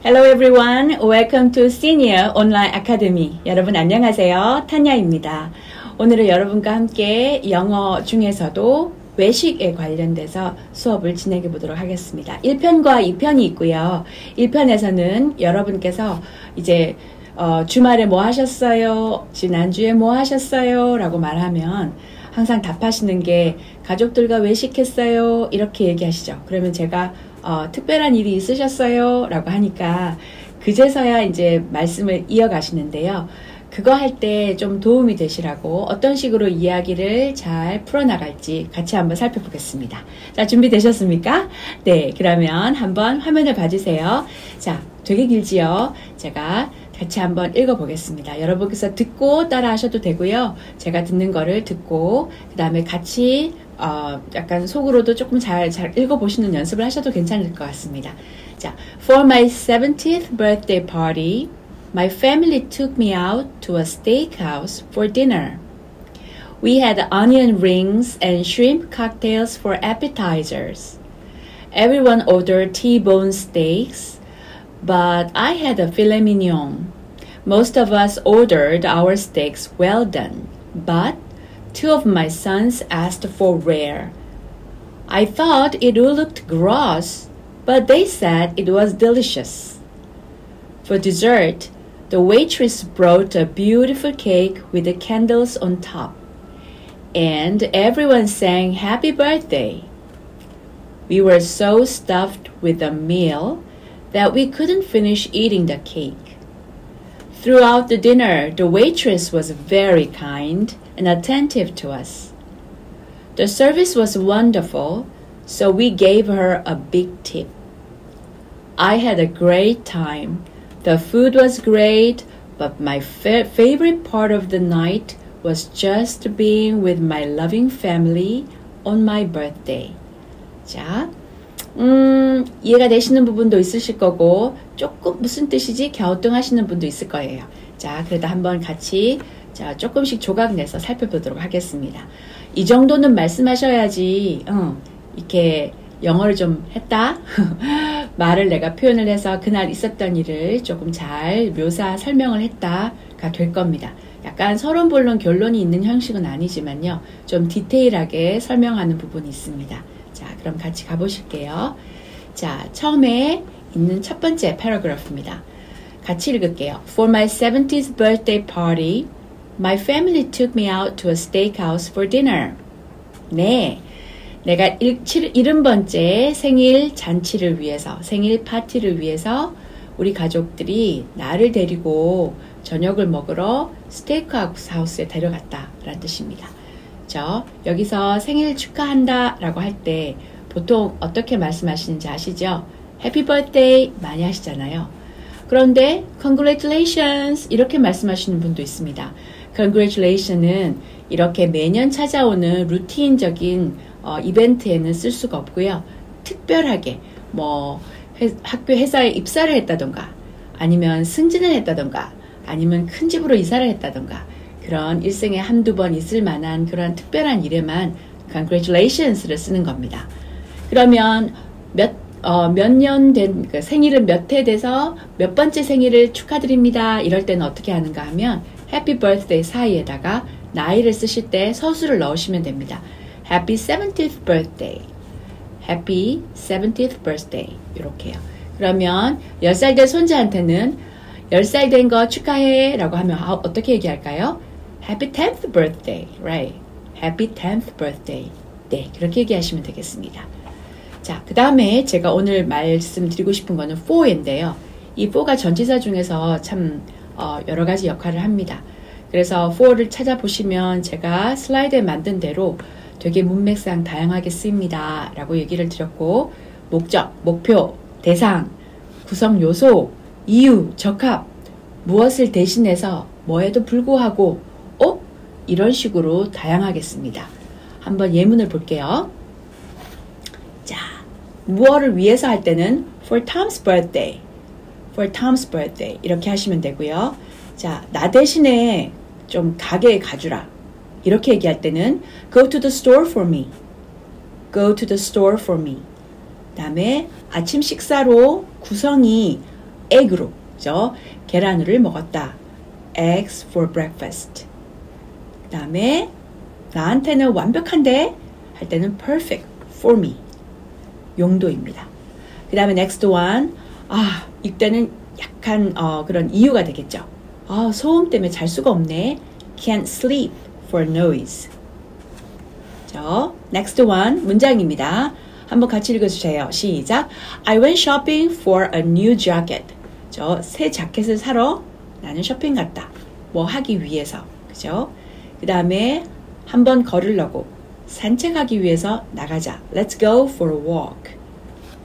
Hello everyone. Welcome to Senior Online Academy. 여러분 안녕하세요. 타냐입니다. 오늘은 여러분과 함께 영어 중에서도 외식에 관련돼서 수업을 진행해 보도록 하겠습니다. 1편과 2편이 있고요. 1편에서는 여러분께서 이제 주말에 뭐 하셨어요? 지난주에 뭐 하셨어요? 라고 말하면 항상 답하시는 게 가족들과 외식했어요. 이렇게 얘기하시죠. 그러면 제가 특별한 일이 있으셨어요? 라고 하니까 그제서야 이제 말씀을 이어가시는데요. 그거 할 때 좀 도움이 되시라고 어떤 식으로 이야기를 잘 풀어나갈지 같이 한번 살펴보겠습니다. 자, 준비되셨습니까? 네, 그러면 한번 화면을 봐주세요. 자, 되게 길지요? 제가 같이 한번 읽어보겠습니다. 여러분께서 듣고 따라 하셔도 되고요. 제가 듣는 거를 듣고 그 다음에 같이 약간 속으로도 조금 잘 읽어보시는 연습을 하셔도 괜찮을 것 같습니다. 자, For my 70th birthday party, my family took me out to a steakhouse for dinner. We had onion rings and shrimp cocktails for appetizers. Everyone ordered T-bone steaks, but I had a filet mignon. Most of us ordered our steaks well done, but two of my sons asked for rare. I thought it looked gross, but they said it was delicious. For dessert, the waitress brought a beautiful cake with the candles on top, and everyone sang happy birthday. We were so stuffed with the meal that we couldn't finish eating the cake. Throughout the dinner, the waitress was very kind and attentive to us. The service was wonderful, so we gave her a big tip. I had a great time. The food was great, but my favorite part of the night was just being with my loving family on my birthday. 자, 이해가 되시는 부분도 있으실 거고 조금 무슨 뜻이지 갸우뚱하시는 분도 있을 거예요. 자, 그래도 한번 같이 자 조금씩 조각 내서 살펴보도록 하겠습니다. 이 정도는 말씀하셔야지 이렇게 영어를 좀 했다 말을 내가 표현을 해서 그날 있었던 일을 조금 잘 설명을 했다가 될 겁니다. 약간 서론본론 결론이 있는 형식은 아니지만요, 좀 디테일하게 설명하는 부분이 있습니다. 자, 그럼 같이 가보실게요. 자, 처음에 있는 첫 번째 패러그래프입니다. 같이 읽을게요. For my 70th birthday party, my family took me out to a steakhouse for dinner. 네, 내가 70번째 생일 잔치를 위해서, 생일 파티를 위해서 우리 가족들이 나를 데리고 저녁을 먹으러 스테이크 하우스에 데려갔다 라는 뜻입니다. 여기서 생일 축하한다 라고 할 때 보통 어떻게 말씀하시는지 아시죠? 해피 버스데이 많이 하시잖아요. 그런데 congratulations 이렇게 말씀하시는 분도 있습니다. congratulations는 이렇게 매년 찾아오는 루틴적인 이벤트에는 쓸 수가 없고요. 특별하게 뭐 학교 회사에 입사를 했다던가 아니면 승진을 했다던가 아니면 큰 집으로 이사를 했다던가 그런 일생에 한두 번 있을 만한 그런 특별한 일에만 congratulations를 쓰는 겁니다. 그러면 몇 년 된 생일은 몇 해 돼서 몇 번째 생일을 축하드립니다. 이럴 때는 어떻게 하는가 하면 happy birthday 사이에다가 나이를 쓰실 때 서술을 넣으시면 됩니다. Happy 70th birthday. Happy 70th birthday. 이렇게요. 그러면 10살 된 손자한테는 10살 된 거 축하해 라고 하면 어떻게 얘기할까요? Happy 10th birthday, right? Happy 10th birthday. 네, 그렇게 얘기하시면 되겠습니다. 자, 그 다음에 제가 오늘 말씀드리고 싶은 거는 for인데요. 이 for가 전치사 중에서 참 여러 가지 역할을 합니다. 그래서 for를 찾아보시면 제가 슬라이드에 만든 대로 되게 문맥상 다양하게 쓰입니다 라고 얘기를 드렸고, 목적, 목표, 대상, 구성 요소, 이유, 적합, 무엇을 대신해서 뭐에도 불구하고 이런 식으로 다양하게 씁니다. 한번 예문을 볼게요. 자, 무엇을 위해서 할 때는 for Tom's birthday, for Tom's birthday 이렇게 하시면 되고요. 자, 나 대신에 좀 가게에 가주라 이렇게 얘기할 때는 go to the store for me, go to the store for me. 그 다음에 아침 식사로 구성이 egg로, 그죠? 계란후를 먹었다. eggs for breakfast. 그 다음에 나한테는 완벽한데 할 때는 perfect for me. 용도입니다. 그 다음에 next one. 이때는 약간 그런 이유가 되겠죠. 소음 때문에 잘 수가 없네. Can't sleep for noise. next one 문장입니다. 한번 같이 읽어주세요. 시작. I went shopping for a new jacket. 새 자켓을 사러 나는 쇼핑 갔다. 뭐 하기 위해서. 그죠? 그 다음에 한번 걸으려고 산책하기 위해서 나가자. Let's go for a walk.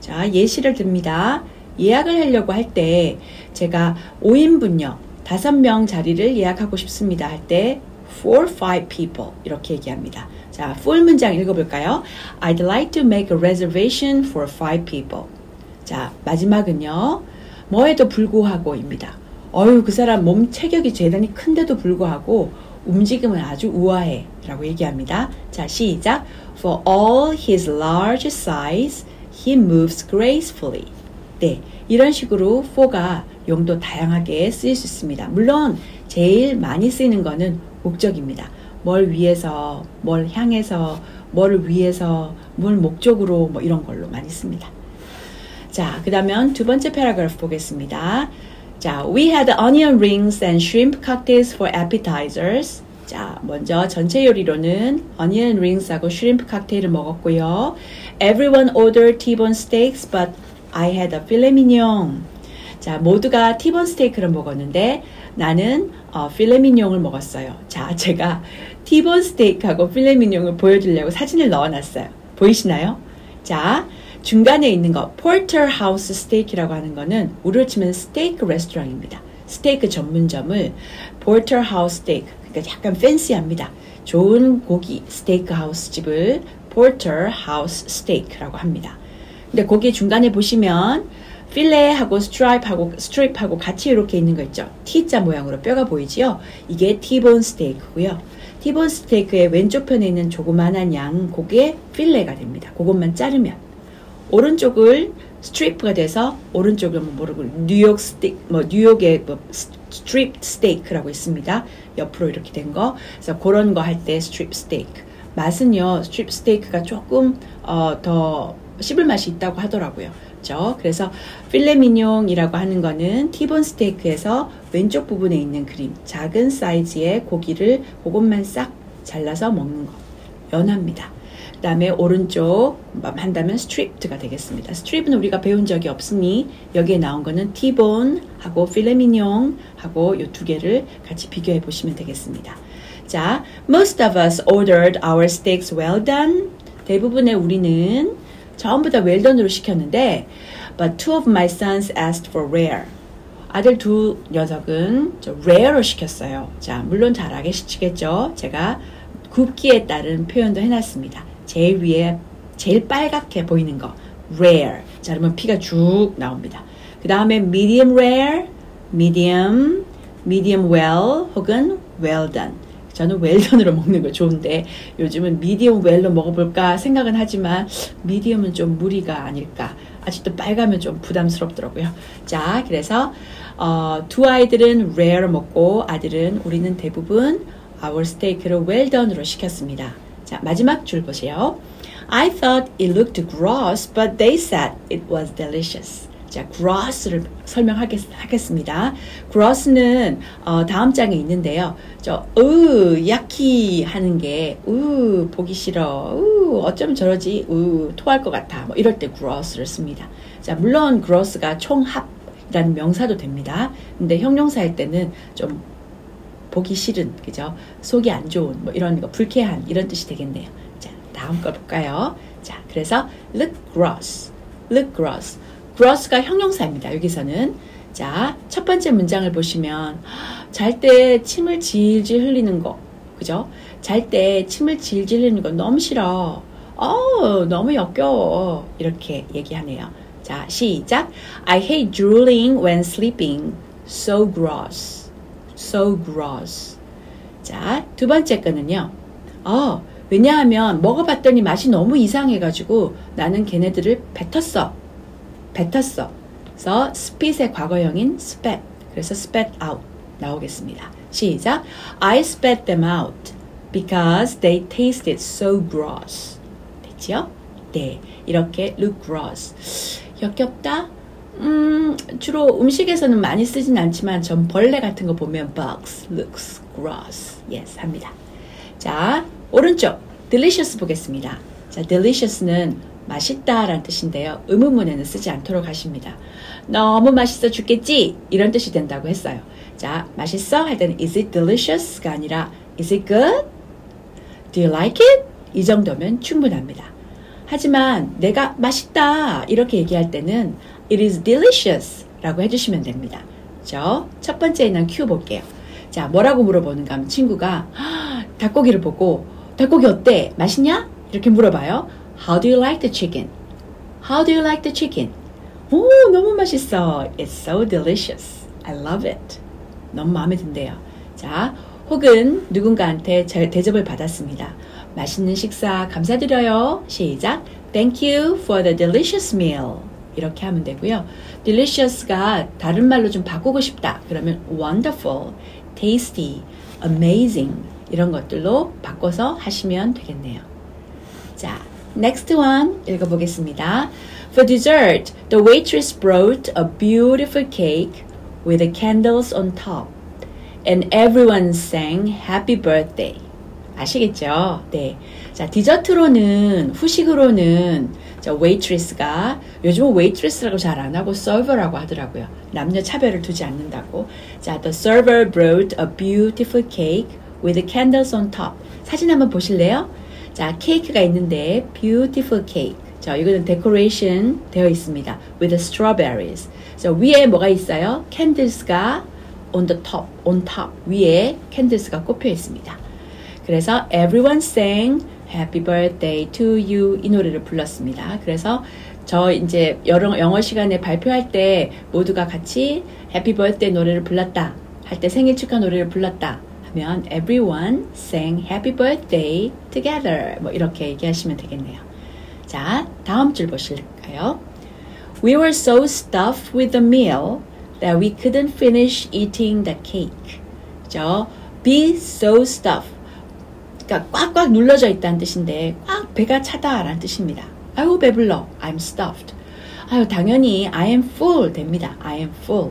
자, 예시를 듭니다. 예약을 하려고 할 때 제가 5인분요. 5명 자리를 예약하고 싶습니다. 할 때 for 5 people 이렇게 얘기합니다. 자, full 문장 읽어볼까요? I'd like to make a reservation for 5 people. 자, 마지막은요. 뭐에도 불구하고입니다. 그 사람 몸 체격이 대단히 큰데도 불구하고 움직임은 아주 우아해 라고 얘기합니다. 자, 시작. For all his large size, he moves gracefully. 네, 이런 식으로 for가 용도 다양하게 쓰일 수 있습니다. 물론 제일 많이 쓰이는 거는 목적입니다. 뭘 위해서, 뭘 향해서, 뭘 위해서, 뭘 목적으로 뭐 이런 걸로 많이 씁니다. 자, 그 다음에 두 번째 패러그래프 보겠습니다. 자, we had onion rings and shrimp cocktails for appetizers. 자, 먼저 전체 요리로는 onion rings하고 shrimp 칵테일을 먹었고요. Everyone ordered T-bone steaks, but I had a filet mignon. 자, 모두가 T-bone 스테이크를 먹었는데 나는 필레 미뇽을 먹었어요. 자, 제가 T-bone 스테이크하고 필레 미뇽을 보여주려고 사진을 넣어놨어요. 보이시나요? 자, 중간에 있는 거 포터하우스 스테이크라고 하는 거는 우리로 치면 스테이크 레스토랑입니다. 스테이크 전문점을 포터하우스 스테이크, 그러니까 약간 팬시합니다. 좋은 고기 스테이크 하우스 집을 포터하우스 스테이크라고 합니다. 근데 거기 중간에 보시면 필레하고 스트립하고 같이 이렇게 있는 거 있죠. T자 모양으로 뼈가 보이지요. 이게 T-bone 스테이크고요. T-bone 스테이크의 왼쪽 편에 있는 조그만한 양, 그게 필레가 됩니다. 그것만 자르면. 오른쪽을 스트립가 돼서 오른쪽을 모르고 뉴욕의 스트립 스테이크라고 있습니다. 옆으로 이렇게 된 거. 그래서 그런 거 할 때 스트립 스테이크. 맛은요, 스트립 스테이크가 조금 더 씹을 맛이 있다고 하더라고요. 그렇죠? 그래서 필레 미뇽이라고 하는 거는 티본 스테이크에서 왼쪽 부분에 있는 그림, 작은 사이즈의 고기를 그것만 싹 잘라서 먹는 거. 연합니다. 그 다음에 오른쪽 한다면 스트립드가 되겠습니다. 스트립은 우리가 배운 적이 없으니 여기에 나온 거는 티본하고 필레 미뇽하고 이 두 개를 같이 비교해 보시면 되겠습니다. 자, most of us ordered our steaks well done. 대부분의 우리는 전부 다 well done으로 시켰는데 but two of my sons asked for rare. 아들 두 녀석은 rare로 시켰어요. 자, 물론 잘 아시겠죠? 제가 굽기에 따른 표현도 해놨습니다. 제일 위에 제일 빨갛게 보이는 거 rare. 자, 그러면 피가 쭉 나옵니다. 그 다음에 medium rare, medium well 혹은 well done. 저는 웰던으로 먹는 거 좋은데 요즘은 미디엄 웰로 먹어볼까 생각은 하지만 미디엄은 좀 무리가 아닐까. 아직도 빨가면 좀 부담스럽더라고요. 자, 그래서 두 아이들은 rare 먹고 아들은 우리는 대부분 our steak를 웰던으로 시켰습니다. 자, 마지막 줄 보세요. I thought it looked gross, but they said it was delicious. 자, gross를 설명하겠습니다. gross는 다음 장에 있는데요. 야키 하는 게 보기 싫어. 어쩌면 저러지. 토할 것 같아. 뭐 이럴 때 gross를 씁니다. 자, 물론 gross가 총합이라는 명사도 됩니다. 근데 형용사일 때는 좀 보기 싫은, 그죠? 속이 안 좋은, 뭐 이런 거, 불쾌한 이런 뜻이 되겠네요. 자, 다음 거 볼까요? 자, 그래서 look gross. gross가 형용사입니다. 여기서는. 자, 첫 번째 문장을 보시면 잘 때 침을 질질 흘리는 거. 그죠? 잘 때 침을 질질 흘리는 거 너무 싫어. 너무 역겨워. 이렇게 얘기하네요. 자, 시작. I hate drooling when sleeping. So gross. 자, 두 번째 거는요. 왜냐하면 먹어봤더니 맛이 너무 이상해가지고 나는 걔네들을 뱉었어. 그래서 spit의 과거형인 spat. 그래서 spat out 나오겠습니다. 시작. I spat them out because they tasted so gross. 됐지요? 네, 이렇게 look gross. 역겹다? 주로 음식에서는 많이 쓰진 않지만 전 벌레 같은 거 보면 bugs looks gross. yes 합니다. 자, 오른쪽 delicious 보겠습니다. 자, delicious는 맛있다 라는 뜻인데요. 의문문에는 쓰지 않도록 하십니다. 너무 맛있어 죽겠지? 이런 뜻이 된다고 했어요. 자, 맛있어? 할 때는 is it delicious가 아니라 is it good? Do you like it? 이 정도면 충분합니다. 하지만 내가 맛있다 이렇게 얘기할 때는 it is delicious 라고 해주시면 됩니다. 저 첫 번째 있는 큐 볼게요. 자, 뭐라고 물어보는가 하면 친구가 닭고기를 보고 닭고기 어때? 맛있냐? 이렇게 물어봐요. How do you like the chicken? How do you like the chicken? 오, 너무 맛있어. It's so delicious. I love it. 너무 마음에 든대요. 자, 혹은 누군가한테 대접을 받았습니다. 맛있는 식사 감사드려요. 시작. Thank you for the delicious meal. 이렇게 하면 되고요. delicious가 다른 말로 좀 바꾸고 싶다. 그러면 wonderful, tasty, amazing 이런 것들로 바꿔서 하시면 되겠네요. 자, next one 읽어보겠습니다. For dessert, the waitress brought a beautiful cake with the candles on top. And everyone sang happy birthday. 아시겠죠? 네. 자, 디저트로는, 후식으로는, 자, waitress가, 요즘은 waitress라고 잘 안 하고 server라고 하더라고요. 남녀 차별을 두지 않는다고. 자, the server brought a beautiful cake with the candles on top. 사진 한번 보실래요? 자, 케이크가 있는데, beautiful cake. 자, 이거는 decoration 되어 있습니다. with the strawberries. 자, 위에 뭐가 있어요? candles가 on the top, on top. 위에 candles가 꼽혀 있습니다. 그래서 everyone sang happy birthday to you 이 노래를 불렀습니다. 그래서 저 이제 영어 시간에 발표할 때 모두가 같이 happy birthday 노래를 불렀다 할 때 생일 축하 노래를 불렀다 하면 everyone sang happy birthday together 뭐 이렇게 얘기하시면 되겠네요. 자, 다음 줄 보실까요? We were so stuffed with the meal that we couldn't finish eating the cake. 그죠? Be so stuffed. 그러니까 꽉꽉 눌러져 있다는 뜻인데 꽉 배가 차다라는 뜻입니다. 아유 배불러. I'm stuffed. 아유 당연히 I am full 됩니다. I am full.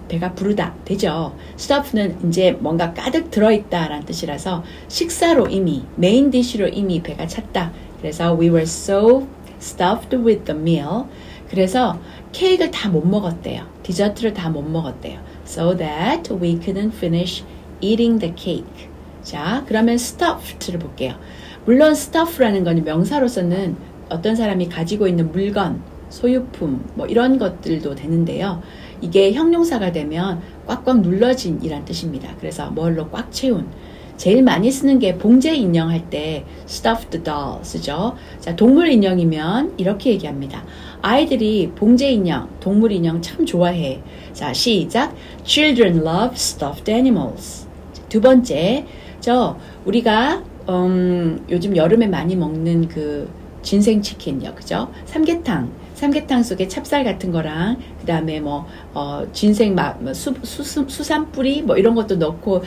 배가 부르다 되죠. stuff는 이제 뭔가 가득 들어있다라는 뜻이라서 식사로 이미 메인 디쉬로 이미 배가 찼다. 그래서 we were so stuffed with the meal. 그래서 케이크를 다 못 먹었대요. 디저트를 다 못 먹었대요. So that we couldn't finish eating the cake. 자, 그러면 stuffed를 볼게요. 물론 stuff라는 건 명사로서는 어떤 사람이 가지고 있는 물건, 소유품, 뭐 이런 것들도 되는데요. 이게 형용사가 되면 꽉꽉 눌러진 이란 뜻입니다. 그래서 뭘로 꽉 채운. 제일 많이 쓰는 게 봉제 인형 할 때 stuffed doll 쓰죠. 자, 동물 인형이면 이렇게 얘기합니다. 아이들이 봉제 인형, 동물 인형 참 좋아해. 자, 시작. Children love stuffed animals. 두 번째, 우리가 요즘 여름에 많이 먹는 그 진생치킨요, 그죠? 삼계탕 속에 찹쌀 같은 거랑 그 다음에 뭐 진생 수산 뿌리 뭐 이런 것도 넣고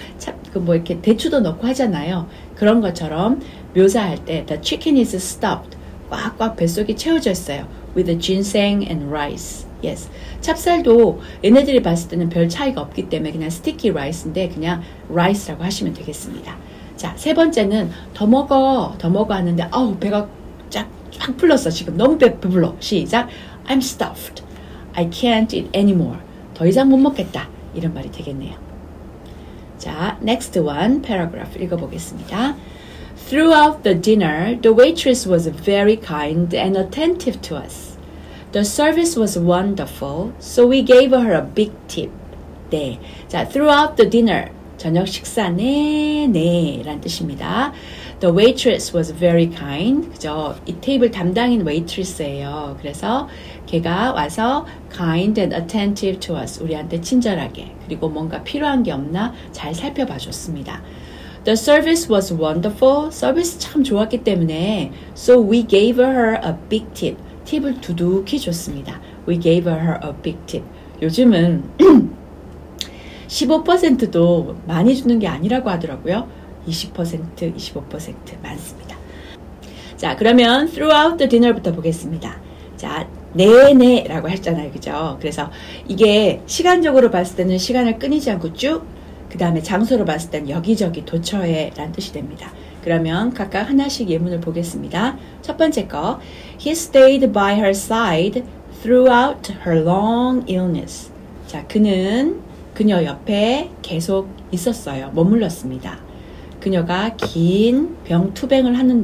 뭐 이렇게 대추도 넣고 하잖아요. 그런 것처럼 묘사할 때 the chicken is stuffed 꽉꽉 뱃속이 채워져 있어요. with the ginseng and rice. yes. 찹쌀도 얘네들이 봤을 때는 별 차이가 없기 때문에 그냥 sticky rice인데 그냥 rice라고 하시면 되겠습니다. 자, 세 번째는 더 먹어 하는데 아우 배가 쫙 풀렸어. 지금 너무 배불러. 시작. I'm stuffed. I can't eat anymore. 더 이상 못 먹겠다. 이런 말이 되겠네요. 자, next one paragraph 읽어보겠습니다. Throughout the dinner, the waitress was very kind and attentive to us. The service was wonderful, so we gave her a big tip. 네, 자, throughout the dinner, 저녁 식사 내내 라는 뜻입니다. The waitress was very kind. 그죠? 이 테이블 담당인 waitress예요. 그래서 걔가 와서 kind and attentive to us. 우리한테 친절하게 그리고 뭔가 필요한 게 없나 잘 살펴봐 줬습니다. The service was wonderful. 서비스 참 좋았기 때문에 so we gave her a big tip. 팁을 두둑히 줬습니다. We gave her a big tip. 요즘은 15%도 많이 주는 게 아니라고 하더라고요. 20%, 25% 많습니다. 자, 그러면 throughout the dinner부터 보겠습니다. 자, 네네 라고 했잖아요. 그죠? 그래서 이게 시간적으로 봤을 때는 시간을 끊이지 않고 쭉, 그 다음에 장소로 봤을 때는 여기저기 도처에 라는 뜻이 됩니다. 그러면 각각 하나씩 예문을 보겠습니다. 첫 번째 거, He stayed by her side throughout her long illness. 자, 그는 그녀 옆에 계속 있었어요. 머물렀습니다. 그녀가 긴 투병을 하는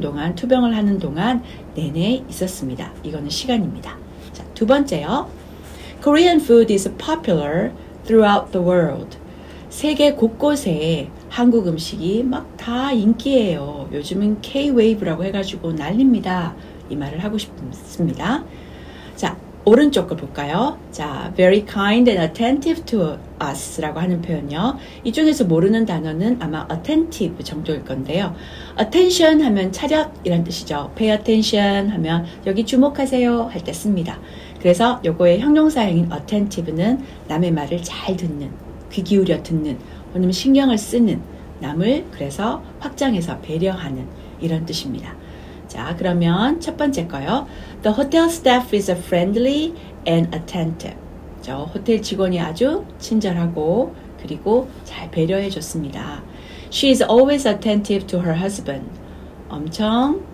동안 내내 있었습니다. 이거는 시간입니다. 자, 두 번째요. Korean food is popular throughout the world. 세계 곳곳에 한국 음식이 막 다 인기예요. 요즘은 K-Wave라고 해가지고 난립니다. 이 말을 하고 싶습니다. 자, 오른쪽 걸 볼까요? 자, very kind and attentive to us 라고 하는 표현요. 이 중에서 모르는 단어는 아마 attentive 정도일 건데요. attention 하면 차렷 이란 뜻이죠. pay attention 하면 여기 주목하세요 할 때 씁니다. 그래서 요거의 형용사형인 attentive는 남의 말을 잘 듣는, 귀 기울여 듣는, 아니면 신경을 쓰는, 남을 그래서 확장해서 배려하는 이런 뜻입니다. 자, 그러면 첫 번째 거요. The hotel staff is friendly and attentive. 저 호텔 직원이 아주 친절하고 그리고 잘 배려해 줬습니다. She is always attentive to her husband. 엄청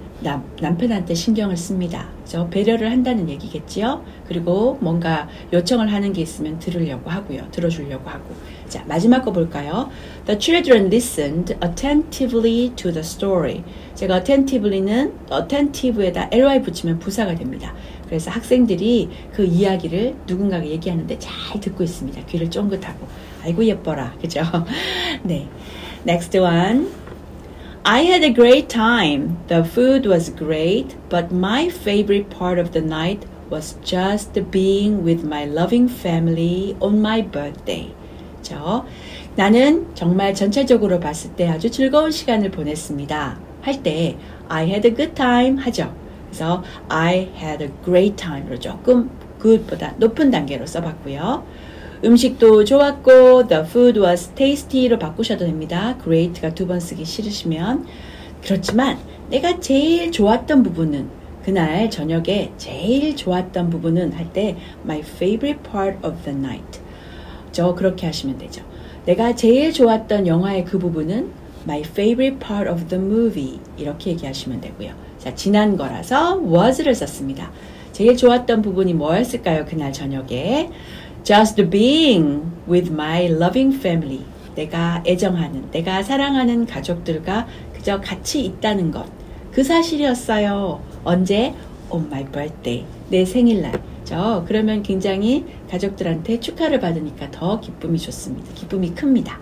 남편한테 신경을 씁니다. 저 배려를 한다는 얘기겠지요. 그리고 뭔가 요청을 하는 게 있으면 들으려고 하고요. 들어주려고 하고. 자, 마지막 거 볼까요? The children listened attentively to the story. 제가 attentively는 attentive에다 ly 붙이면 부사가 됩니다. 그래서 학생들이 그 이야기를 누군가가 얘기하는데 잘 듣고 있습니다. 귀를 쫑긋하고. 아이고 예뻐라. 그죠? 네. Next one. I had a great time. The food was great, but my favorite part of the night was just being with my loving family on my birthday. 나는 정말 전체적으로 봤을 때 아주 즐거운 시간을 보냈습니다. 할 때 I had a good time 하죠. 그래서 I had a great time로 조금 good보다 높은 단계로 써봤고요. 음식도 좋았고 the food was tasty로 바꾸셔도 됩니다. great가 두 번 쓰기 싫으시면. 그렇지만 내가 제일 좋았던 부분은 그날 저녁에 제일 좋았던 부분은 할 때 my favorite part of the night. 그렇게 하시면 되죠. 내가 제일 좋았던 영화의 그 부분은 my favorite part of the movie 이렇게 얘기하시면 되고요. 자, 지난 거라서 was를 썼습니다. 제일 좋았던 부분이 뭐였을까요? 그날 저녁에 just being with my loving family. 내가 애정하는, 내가 사랑하는 가족들과 그저 같이 있다는 것. 그 사실이었어요. 언제? On my birthday. 내 생일날. 그러면 굉장히 가족들한테 축하를 받으니까 더 기쁨이 좋습니다. 기쁨이 큽니다.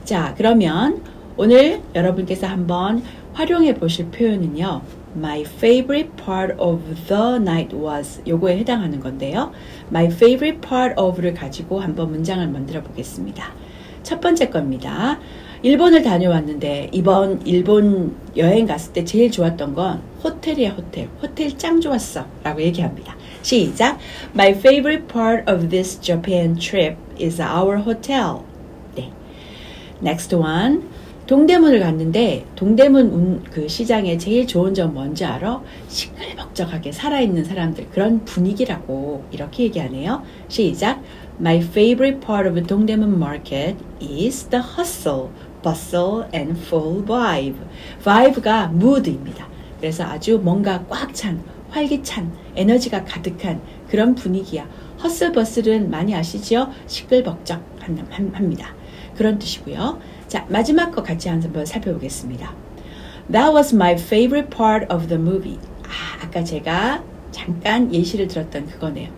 자, 그러면 오늘 여러분께서 한번 활용해 보실 표현은요. My favorite part of the night was 요거에 해당하는 건데요. My favorite part of를 가지고 한번 문장을 만들어 보겠습니다. 첫 번째 겁니다. 일본을 다녀왔는데 이번 일본 여행 갔을 때 제일 좋았던 건 호텔이야, 호텔. 호텔 짱 좋았어 라고 얘기합니다. 시작. My favorite part of this Japan trip is our hotel. 네. Next one. 동대문을 갔는데 동대문 그 시장에 제일 좋은 점 뭔지 알아? 시끌벅적하게 살아있는 사람들 그런 분위기라고 이렇게 얘기하네요. 시작. My favorite part of 동대문 market is the hustle, bustle and full vibe. vibe가 mood입니다. 그래서 아주 뭔가 꽉 찬, 활기찬, 에너지가 가득한 그런 분위기야. 허슬버슬은 많이 아시죠? 시끌벅적합니다. 그런 뜻이고요. 자, 마지막 거 같이 한번 살펴보겠습니다. That was my favorite part of the movie. 아까 제가 잠깐 예시를 들었던 그거네요.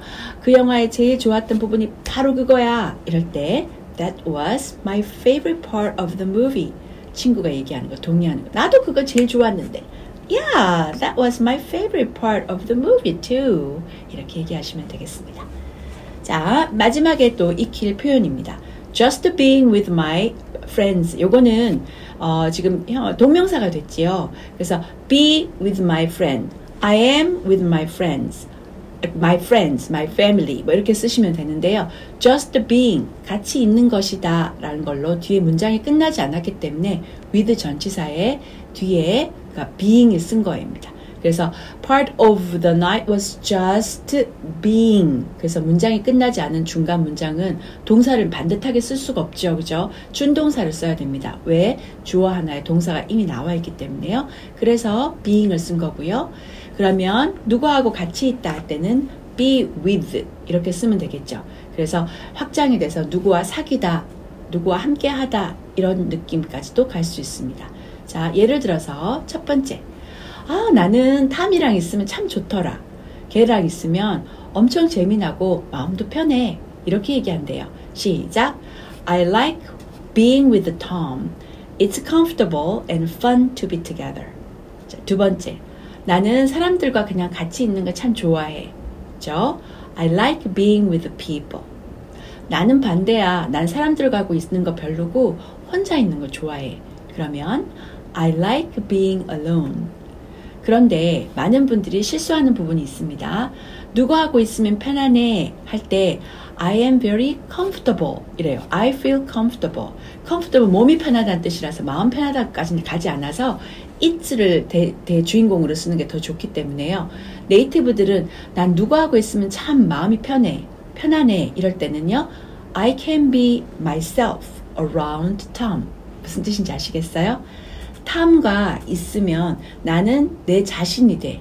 그 영화의 제일 좋았던 부분이 바로 그거야. 이럴 때 That was my favorite part of the movie. 친구가 얘기하는 거, 동의하는 거. 나도 그거 제일 좋았는데. Yeah, that was my favorite part of the movie too. 이렇게 얘기하시면 되겠습니다. 자, 마지막에 또 익힐 표현입니다. Just being with my friends. 요거는 지금 동명사가 됐지요. 그래서 be with my friend. I am with my friends. my friends, my family 뭐 이렇게 쓰시면 되는데요. just being 같이 있는 것이다 라는 걸로 뒤에 문장이 끝나지 않았기 때문에 with 전치사의 뒤에 그러니까 being을 쓴 거입니다. 그래서 part of the night was just being. 그래서 문장이 끝나지 않은 중간 문장은 동사를 반듯하게 쓸 수가 없죠. 그죠? 준동사를 써야 됩니다. 왜? 주어 하나에 동사가 이미 나와 있기 때문에요. 그래서 being을 쓴 거고요. 그러면 누구하고 같이 있다 할 때는 be with 이렇게 쓰면 되겠죠. 그래서 확장이 돼서 누구와 사귀다, 누구와 함께 하다 이런 느낌까지도 갈 수 있습니다. 자, 예를 들어서 첫 번째. 나는 탐이랑 있으면 참 좋더라. 걔랑 있으면 엄청 재미나고 마음도 편해. 이렇게 얘기한대요. 시작. I like being with Tom. It's comfortable and fun to be together. 자, 두 번째. 나는 사람들과 그냥 같이 있는 거 참 좋아해. 그죠? I like being with people. 나는 반대야. 난 사람들과 있는 거 별로고 혼자 있는 거 좋아해. 그러면 I like being alone. 그런데 많은 분들이 실수하는 부분이 있습니다. 누구하고 있으면 편안해 할 때 I am very comfortable 이래요. I feel comfortable. comfortable 몸이 편하다는 뜻이라서 마음 편하다까지는 가지 않아서 it를 대주인공으로 쓰는 게 더 좋기 때문에요. 네이티브들은 난 누구하고 있으면 참 마음이 편안해 이럴 때는요. I can be myself around Tom. 무슨 뜻인지 아시겠어요? 탐과 있으면 나는 내 자신이 돼.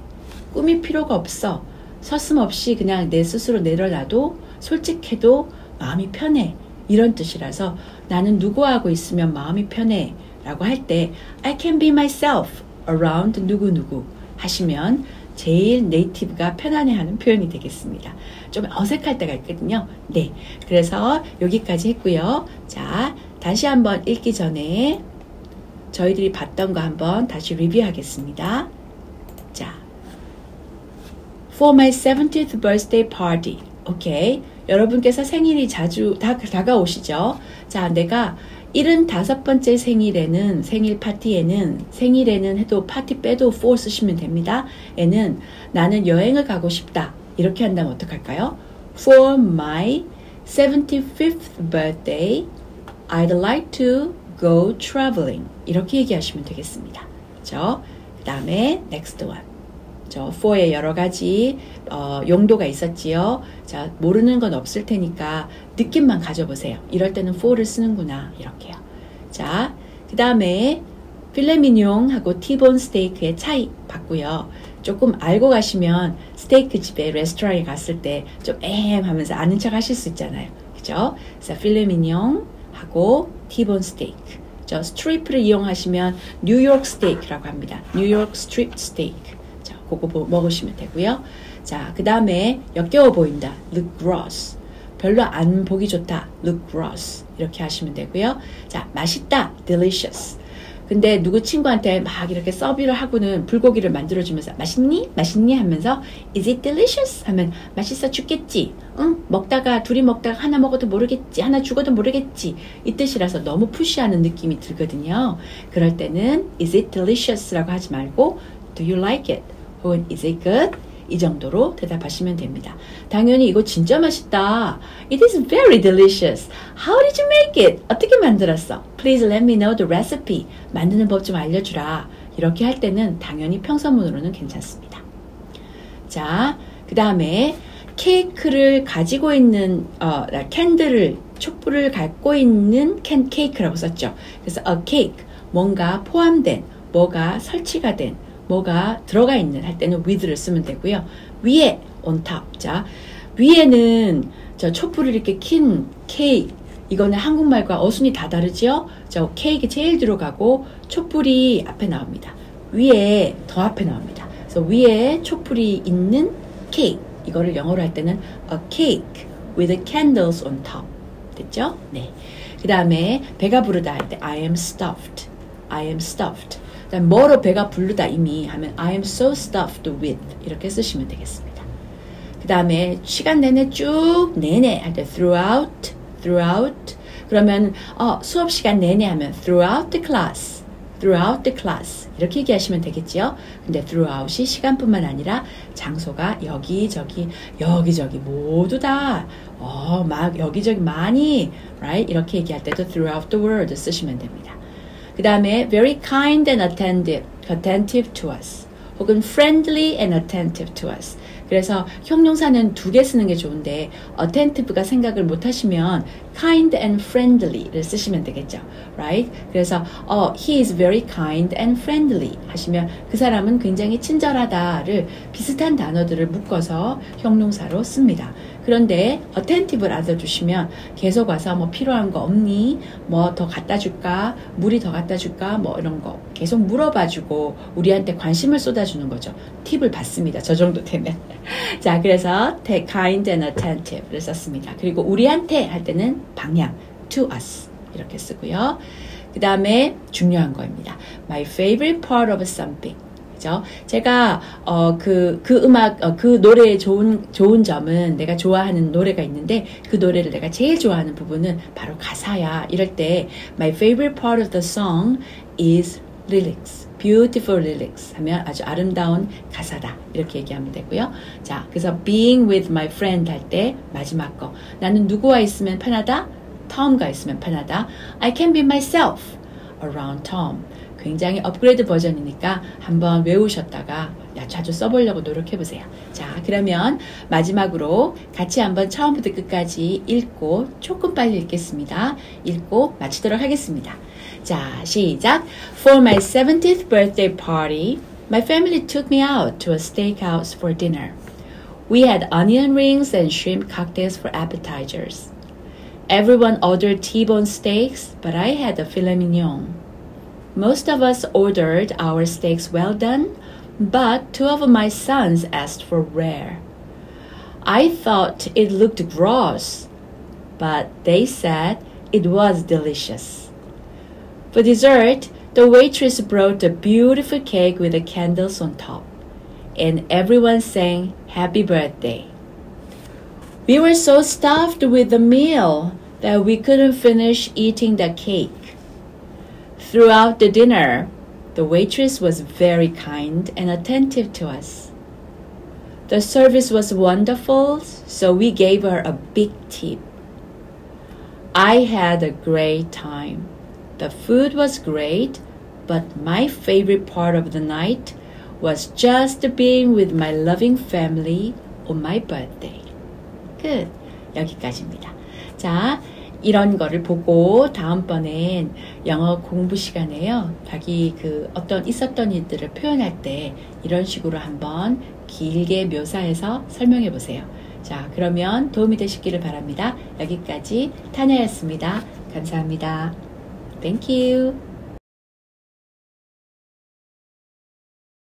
꾸밀 필요가 없어. 서슴없이 그냥 내 스스로 내려놔도 솔직해도 마음이 편해. 이런 뜻이라서 나는 누구하고 있으면 마음이 편해 라고 할 때 I can be myself around 누구누구 하시면 제일 네이티브가 편안해하는 표현이 되겠습니다. 좀 어색할 때가 있거든요. 네, 그래서 여기까지 했고요. 자, 다시 한번 읽기 전에 저희들이 봤던 거 한번 다시 리뷰하겠습니다. 자, For my 70th birthday party. 오케이. 여러분께서 생일이 자주 다가오시죠? 자, 내가 75번째 생일 생일에는 해도 파티 빼도 for 쓰시면 됩니다. 에는 나는 여행을 가고 싶다. 이렇게 한다면 어떡할까요? For my 75th birthday, I'd like to go traveling. 이렇게 얘기하시면 되겠습니다. 그죠? 그 다음에 next one. for의 여러 가지 용도가 있었지요. 자, 모르는 건 없을 테니까 느낌만 가져보세요. 이럴 때는 for를 쓰는구나. 이렇게요. 자, 그 다음에 필레미뇽하고 티본 스테이크의 차이 봤고요. 조금 알고 가시면 스테이크 집에 레스토랑에 갔을 때 좀 하면서 아는 척 하실 수 있잖아요. 그죠? 그래서 필레미뇽하고 티본 스테이크. 스트리프를 이용하시면 뉴욕 스테이크라고 합니다. 뉴욕 스트립 스테이크. 자, 그거 먹으시면 되고요. 자, 그 다음에 역겨워 보인다. look gross. 별로 안 보기 좋다. look gross. 이렇게 하시면 되고요. 자, 맛있다. delicious. 근데 누구 친구한테 막 이렇게 서비를 하고는 불고기를 만들어주면서 맛있니? 맛있니? 하면서 is it delicious? 하면 맛있어 죽겠지. 응? 둘이 먹다가 하나 먹어도 모르겠지. 하나 죽어도 모르겠지. 이 뜻이라서 너무 푸시하는 느낌이 들거든요. 그럴 때는 is it delicious라고 하지 말고 do you like it? 혹은 is it good? 이 정도로 대답하시면 됩니다. 당연히 이거 진짜 맛있다. It is very delicious. How did you make it? 어떻게 만들었어? Please let me know the recipe. 만드는 법 좀 알려주라. 이렇게 할 때는 당연히 평서문으로는 괜찮습니다. 자, 그 다음에 케이크를 가지고 있는 캔들을 촛불을 갖고 있는 케이크라고 썼죠. 그래서 a cake, 뭔가 포함된, 뭐가 설치가 된, 뭐가 들어가 있는 할 때는 with를 쓰면 되고요. 위에 on top. 자, 위에는 저 촛불을 이렇게 킨 케이크. 이거는 한국말과 어순이 다 다르죠? 저 케이크 제일 들어가고 촛불이 앞에 나옵니다. 위에 더 앞에 나옵니다. 그래서 위에 촛불이 있는 케이크. 이거를 영어로 할 때는 a cake with candles on top. 됐죠? 네. 그 다음에 배가 부르다 할 때 I am stuffed. I am stuffed. 그다음 뭐로 배가 부르다 이미 하면 I am so stuffed with 이렇게 쓰시면 되겠습니다. 그 다음에 시간 내내 쭉 내내 할 때 throughout 그러면 수업 시간 내내 하면 throughout the class throughout the class 이렇게 얘기하시면 되겠지요. 근데 throughout이 시간뿐만 아니라 장소가 여기저기 모두 다 막 여기저기 많이 right 이렇게 얘기할 때도 throughout the world 쓰시면 됩니다. 그 다음에 very kind and attentive to us 혹은 friendly and attentive to us. 그래서 형용사는 2개 쓰는 게 좋은데 attentive가 생각을 못 하시면 kind and friendly를 쓰시면 되겠죠. Right? 그래서 he is very kind and friendly 하시면 그 사람은 굉장히 친절하다를 비슷한 단어들을 묶어서 형용사로 씁니다. 그런데 attentive를 알아두시면 계속 와서 뭐 필요한 거 없니? 뭐 더 갖다 줄까? 물이 더 갖다 줄까? 뭐 이런 거 계속 물어봐주고 우리한테 관심을 쏟아주는 거죠. 팁을 받습니다. 저 정도 되면. 자, 그래서 kind and attentive를 썼습니다. 그리고 우리한테 할 때는 방향 to us 이렇게 쓰고요. 그 다음에 중요한 거입니다. My favorite part of something. 그죠? 제가 그 음악 그 노래의 좋은 점은 내가 좋아하는 노래가 있는데 그 노래를 내가 제일 좋아하는 부분은 바로 가사야. 이럴 때 my favorite part of the song is lyrics. beautiful lyrics 하면 아주 아름다운 가사다. 이렇게 얘기하면 되고요. 자, 그래서 being with my friend 할 때 마지막 거. 나는 누구와 있으면 편하다? Tom과 있으면 편하다. I can be myself around Tom. 굉장히 업그레이드 버전이니까 한번 외우셨다가 자주 써보려고 노력해보세요. 자, 그러면 마지막으로 같이 한번 처음부터 끝까지 읽고 조금 빨리 읽겠습니다. 읽고 마치도록 하겠습니다. 자, 시작. For my 70th birthday party, my family took me out to a steakhouse for dinner. We had onion rings and shrimp cocktails for appetizers. Everyone ordered T-bone steaks, but I had a filet mignon. Most of us ordered our steaks well done, but 2 of my sons asked for rare. I thought it looked gross, but they said it was delicious. For dessert, the waitress brought a beautiful cake with the candles on top, and everyone sang happy birthday. We were so stuffed with the meal that we couldn't finish eating the cake. Throughout the dinner, the waitress was very kind and attentive to us. The service was wonderful, so we gave her a big tip. I had a great time. The food was great, but my favorite part of the night was just being with my loving family on my birthday. 끝. 여기까지입니다. 자, 이런 거를 보고 다음번엔 영어 공부 시간에요. 자기 어떤 있었던 일들을 표현할 때 이런 식으로 한번 길게 묘사해서 설명해 보세요. 자, 그러면 도움이 되시기를 바랍니다. 여기까지 타냐였습니다. 감사합니다. Thank you.